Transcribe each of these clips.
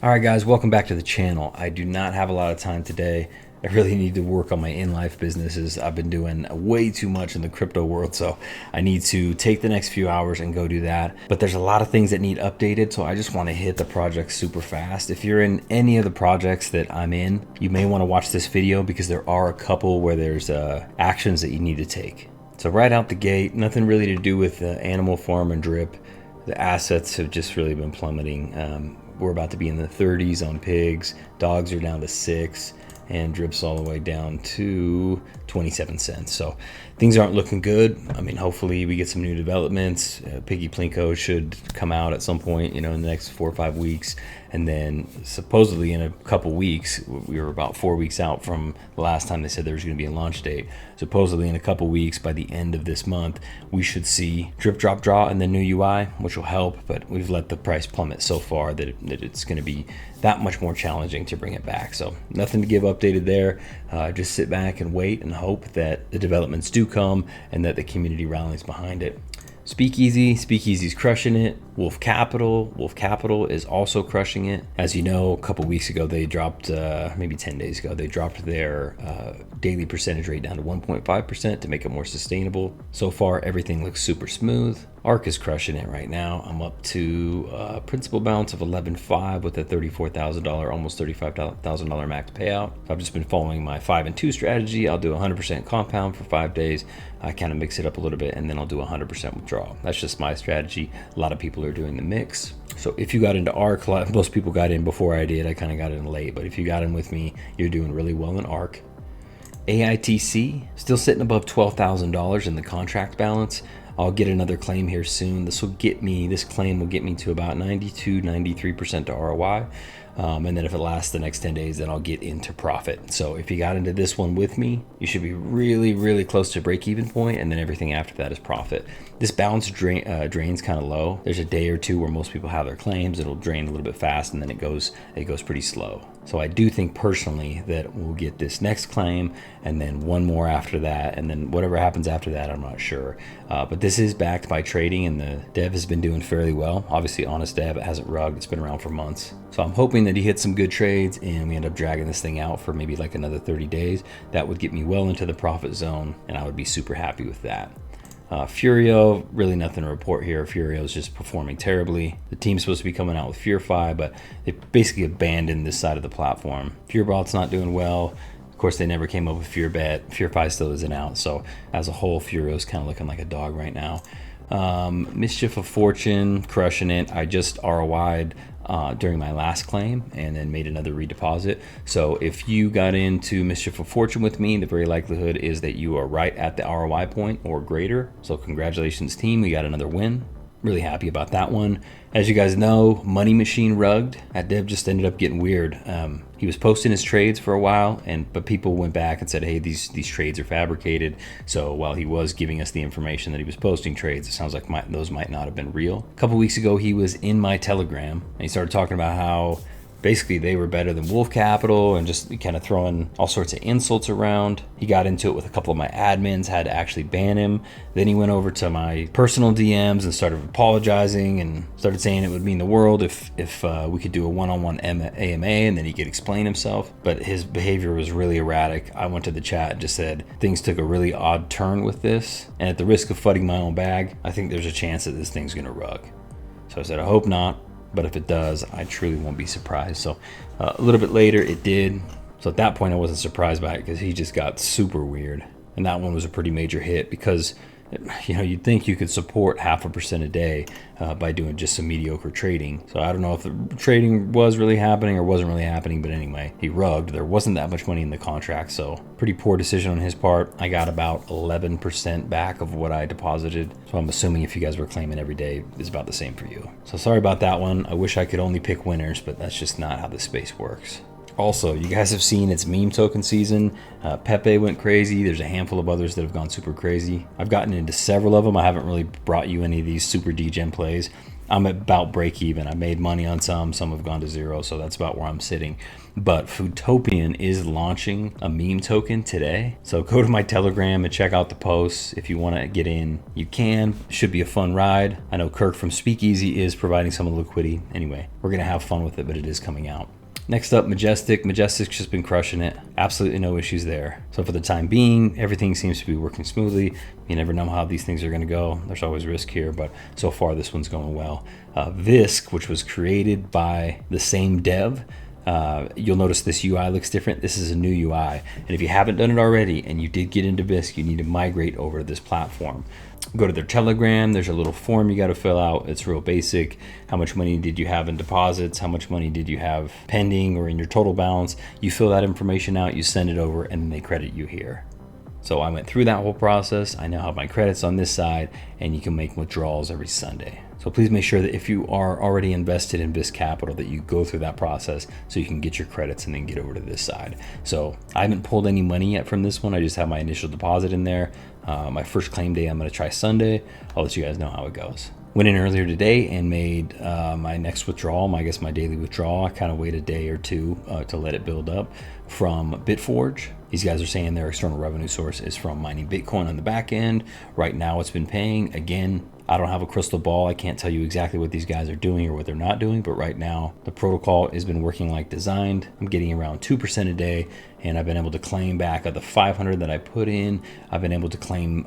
All right, guys, welcome back to the channel. I do not have a lot of time today. I really need to work on my in-life businesses. I've been doing way too much in the crypto world, so I need to take the next few hours and go do that. But there's a lot of things that need updated, so I just want to hit the project super fast. If you're in any of the projects that I'm in, you may want to watch this video because there are a couple where there's actions that you need to take. So right out the gate, nothing really to do with the animal farm and drip. The assets have just really been plummeting. We're about to be in the 30s on pigs. Dogs are down to 6, and drips all the way down to 27 cents. So things aren't looking good. I mean, hopefully we get some new developments. Piggy Plinko should come out at some point, in the next 4 or 5 weeks. And then supposedly in a couple weeks, we were about 4 weeks out from the last time they said there was going to be a launch date. Supposedly in a couple weeks, by the end of this month, we should see drip, drop, draw, and the new UI, which will help. But we've let the price plummet so far that it's going to be that much more challenging to bring it back. So nothing to give updated there. Just sit back and wait and hope that the developments do come and that the community rallies behind it. Speakeasy's crushing it. Wolf Capital is also crushing it. As you know, a couple weeks ago, they dropped, maybe 10 days ago, they dropped their daily percentage rate down to 1.5% to make it more sustainable. So far, everything looks super smooth. Ark is crushing it right now. I'm up to a principal balance of 11.5 with a $34,000, almost $35,000 max payout. So I've just been following my 5 and 2 strategy. I'll do 100% compound for 5 days. I kind of mix it up a little bit, and then I'll do 100% withdrawal. That's just my strategy. A lot of people are doing the mix. So if you got into Ark, most people got in before I did. I kind of got in late, but if you got in with me, you're doing really well in Ark. AITC still sitting above $12,000 in the contract balance. I'll get another claim here soon. This claim will get me to about 92-93% to ROI. And then if it lasts the next 10 days, then I'll get into profit. So if you got into this one with me, you should be really, really close to break-even point, and then everything after that is profit. This balance drains kind of low. There's a day or two where most people have their claims. It'll drain a little bit fast, and then it goes pretty slow. So I do think personally that we'll get this next claim, and then one more after that, and then whatever happens after that, I'm not sure. But this is backed by trading, and the dev has been doing fairly well. Obviously, honest dev, it hasn't rugged. It's been around for months. So I'm hoping that he hits some good trades, and we end up dragging this thing out for maybe like another 30 days. That would get me well into the profit zone, and I would be super happy with that. Furio, really nothing to report here. Furio is just performing terribly. The team's supposed to be coming out with FearFi, but they basically abandoned this side of the platform. FearBot's not doing well. Of course, they never came up with FearBet. FearFi still isn't out. So as a whole, Furio's kind of looking like a dog right now. Mischief of Fortune, crushing it. I just ROI'd during my last claim and then made another redeposit. So if you got into Mischief of Fortune with me, the very likelihood is that you are right at the ROI point or greater. So congratulations, team. We got another win. Really happy about that one. As you guys know, Money Machine rugged. That dev just ended up getting weird. He was posting his trades for a while, but people went back and said, hey, these trades are fabricated. So while he was giving us the information that he was posting trades, it sounds like those might not have been real. A couple weeks ago, he was in my Telegram, and he started talking about how basically they were better than Wolf Capital and just kind of throwing all sorts of insults around. He got into it with a couple of my admins, had to actually ban him. Then he went over to my personal DMs and started apologizing and started saying it would mean the world if we could do a one-on-one AMA and then he could explain himself. But his behavior was really erratic. I went to the chat and just said things took a really odd turn with this. And at the risk of flooding my own bag, I think there's a chance that this thing's gonna rug. So I said, I hope not. But if it does, I truly won't be surprised. So a little bit later, it did. So at that point, I wasn't surprised by it because he just got super weird. And that one was a pretty major hit because, you'd think you could support 0.5% a day by doing just some mediocre trading. So I don't know if the trading was really happening or wasn't really happening, but anyway, he rugged. There wasn't that much money in the contract, so pretty poor decision on his part. I got about 11% back of what I deposited. So I'm assuming if you guys were claiming every day, it's about the same for you. So sorry about that one. I wish I could only pick winners, but that's just not how the space works. Also, you guys have seen it's meme token season. Pepe went crazy. There's a handful of others that have gone super crazy. I've gotten into several of them. I haven't really brought you any of these super degen plays. I'm about break even. I made money on some have gone to zero, so that's about where I'm sitting. But Foodtopian is launching a meme token today. So go to my Telegram and check out the posts. If you want to get in, you can. Should be a fun ride. I know Kirk from Speakeasy is providing some of the liquidity. Anyway, we're going to have fun with it, but it is coming out. Next up, Majestic. Majestic's just been crushing it. Absolutely no issues there. So for the time being, everything seems to be working smoothly. You never know how these things are going to go. There's always risk here, but so far this one's going well. Visque, which was created by the same dev, you'll notice this UI looks different. This is a new UI. And if you haven't done it already and you did get into Visque, you need to migrate over to this platform. Go to their Telegram. There's a little form you got to fill out. It's real basic. How much money did you have in deposits? How much money did you have pending or in your total balance? You fill that information out, you send it over, and then they credit you here. So I went through that whole process. I now have my credits on this side, and you can make withdrawals every Sunday. So please make sure that if you are already invested in Visque Capital, that you go through that process so you can get your credits and then get over to this side. So I haven't pulled any money yet from this one. I just have my initial deposit in there. My first claim day, I'm going to try Sunday. I'll let you guys know how it goes. Went in earlier today and made my next withdrawal, my daily withdrawal. I kind of wait a day or two to let it build up from Bitforge. These guys are saying their external revenue source is from mining Bitcoin on the back end. Right now it's been paying. Again, I don't have a crystal ball. I can't tell you exactly what these guys are doing or what they're not doing, but right now the protocol has been working like designed. I'm getting around 2% a day, and I've been able to claim back of the 500 that I put in. I've been able to claim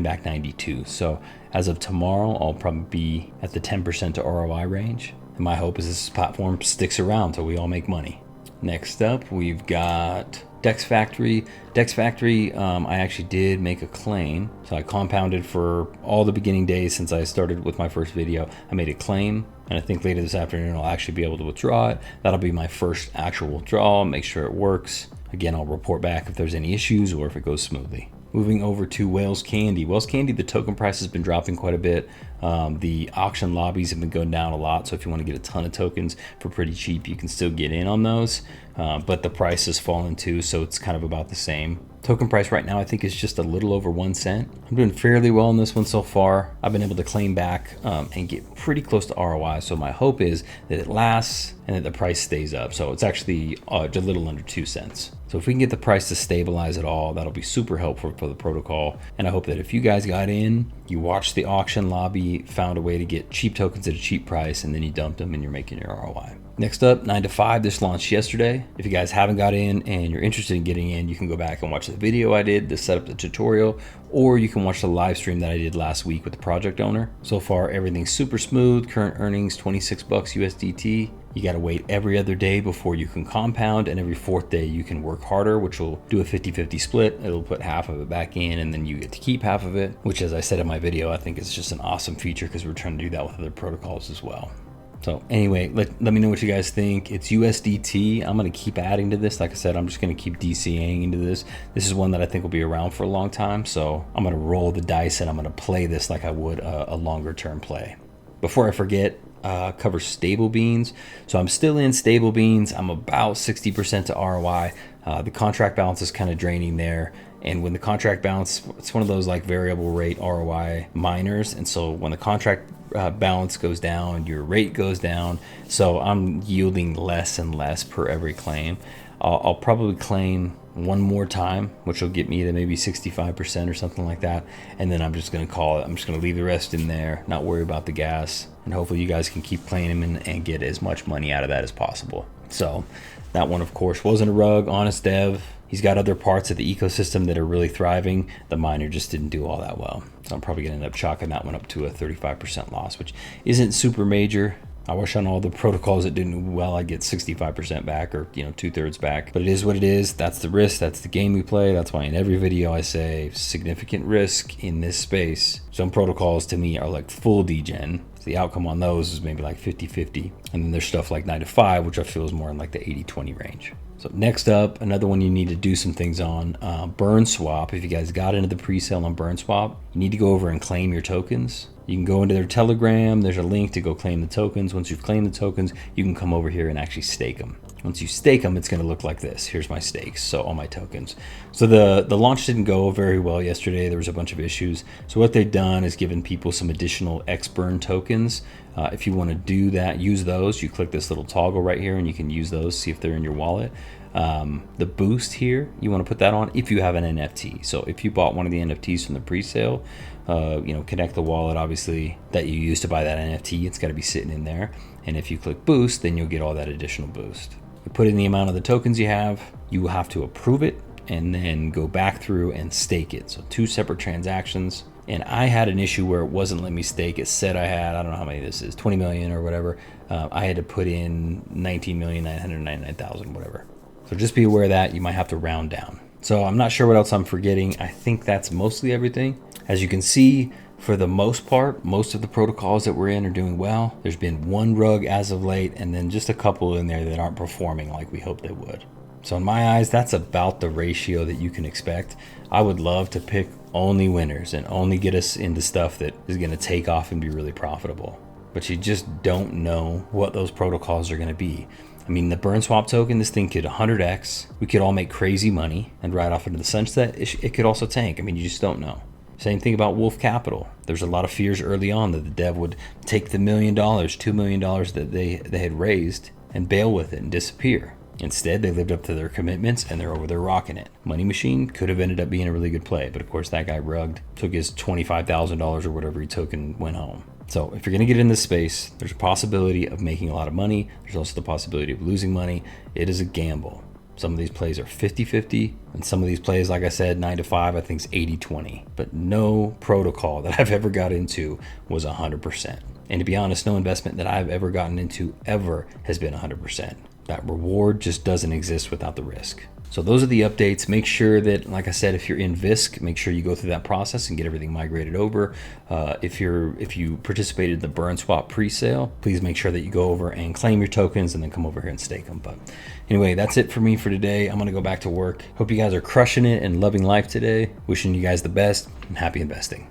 back 92. So as of tomorrow, I'll probably be at the 10% to ROI range. And my hope is this platform sticks around so we all make money. Next up, we've got DEX Factory. DEX Factory, I actually did make a claim. So I compounded for all the beginning days since I started with my first video. I made a claim, and I think later this afternoon I'll actually be able to withdraw it. That'll be my first actual withdrawal, make sure it works. Again, I'll report back if there's any issues or if it goes smoothly. Moving over to Whales Candy. Whales Candy, the token price has been dropping quite a bit. The auction lobbies have been going down a lot. So if you want to get a ton of tokens for pretty cheap, you can still get in on those. But the price has fallen too, so it's kind of about the same. Token price right now, I think, is just a little over 1 cent. I'm doing fairly well on this one so far. I've been able to claim back and get pretty close to ROI. So my hope is that it lasts and that the price stays up. So it's actually just a little under 2 cents. So if we can get the price to stabilize at all, that'll be super helpful for the protocol. And I hope that if you guys got in, you watched the auction lobby, found a way to get cheap tokens at a cheap price, and then you dumped them and you're making your ROI. Next up, 9 to 5. This launched yesterday. If you guys haven't got in and you're interested in getting in, you can go back and watch the video I did to set up the tutorial, or you can watch the live stream that I did last week with the project owner. So far, everything's super smooth. Current earnings, 26 bucks USDT. You got to wait every other day before you can compound, and every 4th day you can work harder, which will do a 50-50 split. It'll put half of it back in, and then you get to keep half of it, which, as I said in my video, I think is just an awesome feature because we're trying to do that with other protocols as well. So anyway, let me know what you guys think. It's USDT. I'm going to keep adding to this. Like I said, I'm just going to keep DCAing into this. This is one that I think will be around for a long time. So I'm going to roll the dice and I'm going to play this like I would a longer term play. Before I forget, cover stable beans. So I'm still in stable beans. I'm about 60% to ROI. The contract balance is kind of draining there. And when the contract balance, it's one of those like variable rate ROI miners. And so when the contract balance goes down, your rate goes down. So I'm yielding less and less per every claim. I'll probably claim one more time, which will get me to maybe 65% or something like that. And then I'm just going to call it. I'm just going to leave the rest in there, not worry about the gas. And hopefully you guys can keep playing them and get as much money out of that as possible. So that one, of course, wasn't a rug. Honest dev. He's got other parts of the ecosystem that are really thriving. The miner just didn't do all that well. So I'm probably going to end up chalking that one up to a 35% loss, which isn't super major. I wish on all the protocols that didn't do well, I'd get 65% back or 2/3 back. But it is what it is. That's the risk. That's the game we play. That's why in every video I say significant risk in this space. Some protocols to me are like full degen. The outcome on those is maybe like 50-50. And then there's stuff like 9 to 5, which I feel is more in like the 80-20 range. So next up, another one you need to do some things on, BurnSwap. If you guys got into the pre-sale on BurnSwap, you need to go over and claim your tokens. You can go into their Telegram. There's a link to go claim the tokens. Once you've claimed the tokens, you can come over here and actually stake them. Once you stake them, it's going to look like this. Here's my stakes, so all my tokens. So the launch didn't go very well yesterday. There was a bunch of issues. So what they've done is given people some additional XBurn tokens. If you want to do that, use those. You click this little toggle right here, and you can use those, see if they're in your wallet. The boost here, you want to put that on if you have an NFT. So if you bought one of the NFTs from the pre-sale, connect the wallet, obviously, that you used to buy that NFT. It's got to be sitting in there. And if you click boost, then you'll get all that additional boost. You put in the amount of the tokens you have, you will have to approve it and then go back through and stake it. So 2 separate transactions. And I had an issue where it wasn't letting me stake. It said I had, I don't know how many this is, 20 million or whatever. I had to put in 19,999,000, whatever. So just be aware of that. You might have to round down. So I'm not sure what else I'm forgetting. I think that's mostly everything. As you can see, for the most part, most of the protocols that we're in are doing well. There's been one rug as of late, and then just a couple in there that aren't performing like we hoped they would. So in my eyes, that's about the ratio that you can expect. I would love to pick only winners and only get us into stuff that is going to take off and be really profitable. But you just don't know what those protocols are going to be. I mean, the BurnSwap token, this thing could 100x. We could all make crazy money and ride off into the sunset. It could also tank. I mean, you just don't know. Same thing about Wolf Capital. There's a lot of fears early on that the dev would take the $1 million, $2 million that they had raised and bail with it and disappear. Instead, they lived up to their commitments and they're over there rocking it. Money Machine could have ended up being a really good play, but of course that guy rugged, took his $25,000 or whatever he took and went home. So if you're gonna get in this space, there's a possibility of making a lot of money. There's also the possibility of losing money. It is a gamble. Some of these plays are 50-50, and some of these plays, like I said, 9 to 5, I think is 80-20. But no protocol that I've ever got into was 100%. And to be honest, no investment that I've ever gotten into ever has been 100%. That reward just doesn't exist without the risk. So those are the updates. Make sure that, like I said, if you're in Visque, make sure you go through that process and get everything migrated over. If you participated in the BurnSwap pre-sale, please make sure that you go over and claim your tokens and then come over here and stake them. But anyway, that's it for me for today. I'm gonna go back to work. Hope you guys are crushing it and loving life today. Wishing you guys the best and happy investing.